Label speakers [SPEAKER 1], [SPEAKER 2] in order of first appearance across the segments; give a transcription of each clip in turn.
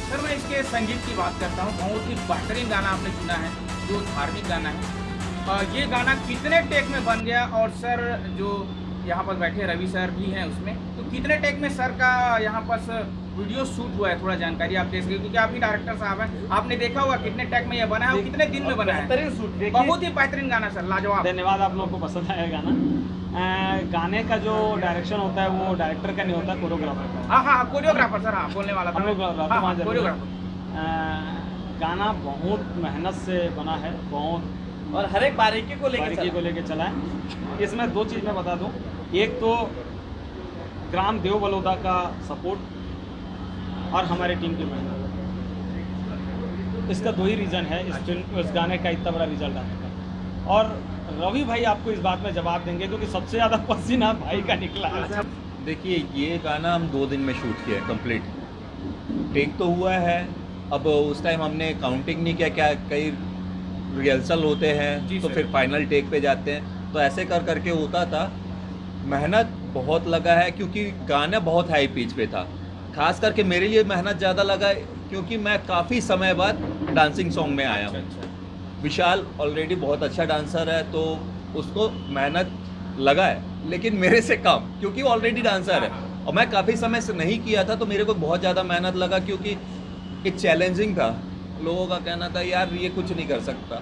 [SPEAKER 1] Sir मैं इसके संगीत की बात करता हूँ, बहुत ही बेहतरीन गाना आपने चुना है, जो धार्मिक गाना है। ये गाना कितने टेक में बन गया, और सर जो यहाँ पर बैठे रवि सर भी हैं उसमें, तो कितने टेक में सर का यहाँ पर वीडियो शूट हुआ है, थोड़ा जानकारी आप दे सकें, क्योंकि आप ही डायरेक्टर साहब हैं, आपने देखा होगा कितने टेक में ये बना है और कितने दिन में बना है।
[SPEAKER 2] बेहतरीन शूट,
[SPEAKER 1] बहुत ही बेहतरीन गाना सर, लाजवाब।
[SPEAKER 2] धन्यवाद, आप लोगों को पसंद आया गाना। गाने का जो डायरेक्शन होता है वो डायरेक्टर का नहीं होता, कोरियोग्राफर का।
[SPEAKER 1] हाँ, कोरियोग्राफर सर, हाँ बोलने वाला था।
[SPEAKER 2] हम लोग
[SPEAKER 1] कोरियोग्राफर।
[SPEAKER 2] गाना बहुत मेहनत से बना है, बहुत
[SPEAKER 3] और हर एक बारीकी को
[SPEAKER 2] लेके चला है। इसमें दो चीज़ मैं बता दूं, एक तो ग्राम देव बलौदा का सपोर्ट और हमारे टीम की मेहनत, इसका दो ही रीज़न है इस गाने का इतना बड़ा रिजल्ट आने का। और रवि भाई आपको इस बात में जवाब देंगे, क्योंकि सबसे ज़्यादा पसीना भाई का निकला है।
[SPEAKER 4] देखिए, ये गाना हम 2 दिन में शूट किया है कंप्लीट। टेक तो हुआ है, अब उस टाइम हमने काउंटिंग नहीं किया, क्या कई रिहर्सल होते हैं तो फिर फाइनल टेक पे जाते हैं, तो ऐसे कर करके होता था। मेहनत बहुत लगा है, क्योंकि गाना बहुत हाई पिच पे था। खास करके मेरे लिए मेहनत ज़्यादा लगा है, क्योंकि मैं काफ़ी समय बाद डांसिंग सॉन्ग में आया हूँ। विशाल ऑलरेडी बहुत अच्छा डांसर है, तो उसको मेहनत लगा है, लेकिन मेरे से कम, क्योंकि वो ऑलरेडी डांसर है और मैं काफ़ी समय से नहीं किया था, तो मेरे को बहुत ज़्यादा मेहनत लगा, क्योंकि एक चैलेंजिंग था। लोगों का कहना था यार ये कुछ नहीं कर सकता,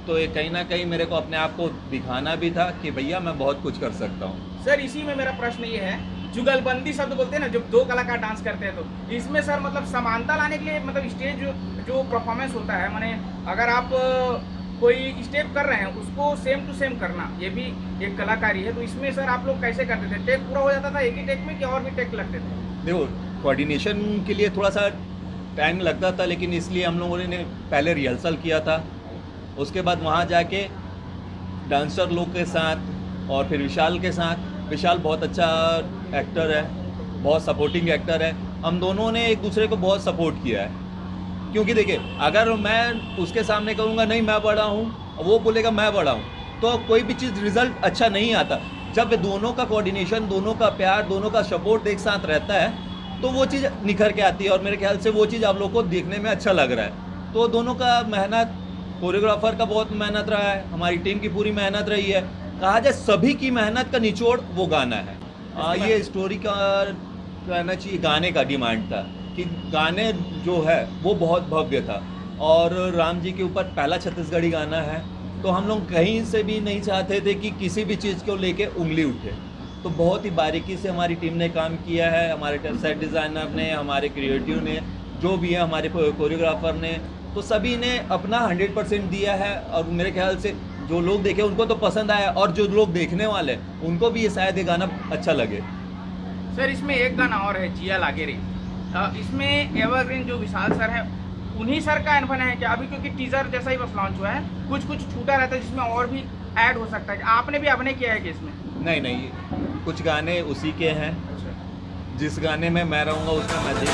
[SPEAKER 4] तो ये कहीं ना कहीं मेरे को अपने आप को दिखाना भी था कि भैया मैं बहुत कुछ कर सकता हूँ।
[SPEAKER 1] सर इसी में मेरा प्रश्न ये है, जुगलबंदी शब्द बोलते हैं ना, जब 2 कलाकार डांस करते हैं, तो इसमें सर मतलब समानता लाने के लिए, मतलब स्टेज जो परफॉर्मेंस होता है, माने अगर आप कोई स्टेप कर रहे हैं उसको सेम टू सेम करना, ये भी एक कलाकारी है। तो इसमें सर आप लोग कैसे करते थे? टेक पूरा हो जाता था एक ही टेक में, कि और भी टेक लगते थे?
[SPEAKER 4] देखो, कोऑर्डिनेशन के लिए थोड़ा सा टाइम लगता था, लेकिन इसलिए हम लोगों ने पहले रिहर्सल किया था, उसके बाद वहाँ जाके डांसर लोग के साथ और फिर विशाल के साथ। विशाल बहुत अच्छा एक्टर है, बहुत सपोर्टिंग एक्टर है, हम दोनों ने एक दूसरे को बहुत सपोर्ट किया है। क्योंकि देखिए, अगर मैं उसके सामने कहूँगा नहीं मैं बड़ा हूँ, वो बोलेगा मैं बड़ा हूँ, तो कोई भी चीज़ रिजल्ट अच्छा नहीं आता। जब दोनों का कोऑर्डिनेशन, दोनों का प्यार, दोनों का सपोर्ट एक साथ रहता है, तो वो चीज़ निखर के आती है, और मेरे ख्याल से वो चीज़ आप लोगों को देखने में अच्छा लग रहा है। तो दोनों का मेहनत, कोरियोग्राफर का बहुत मेहनत रहा है, हमारी टीम की पूरी मेहनत रही है। कहा जाए सभी की मेहनत का निचोड़ वो गाना है। ये स्टोरी का कहना चाहिए, गाने का डिमांड था कि गाने जो है वो बहुत भव्य था, और राम जी के ऊपर पहला छत्तीसगढ़ी गाना है, तो हम लोग कहीं से भी नहीं चाहते थे कि किसी भी चीज़ को लेके उंगली उठे। तो बहुत ही बारीकी से हमारी टीम ने काम किया है, हमारे सेट डिज़ाइनर ने, हमारे क्रिएटिव ने, जो भी है हमारे कोरियोग्राफर ने, तो सभी ने अपना 100% दिया है। और मेरे ख्याल से जो लोग देखे उनको तो पसंद आया, और जो लोग देखने वाले उनको भी ये शायद ये गाना अच्छा लगे।
[SPEAKER 1] सर इसमें एक गाना और है, जिया लागे रे, इसमें एवरग्रीन जो विशाल सर है, उन्हीं सर का अनुभव है क्या अभी? क्योंकि टीजर जैसा ही बस लॉन्च हुआ है, कुछ छूटा रहता है जिसमें और भी ऐड हो सकता है। आपने भी अभिनय किया है कि इसमें?
[SPEAKER 4] नहीं, कुछ गाने उसी के हैं। जिस गाने में मैं रहूँगा उसमें मैं देख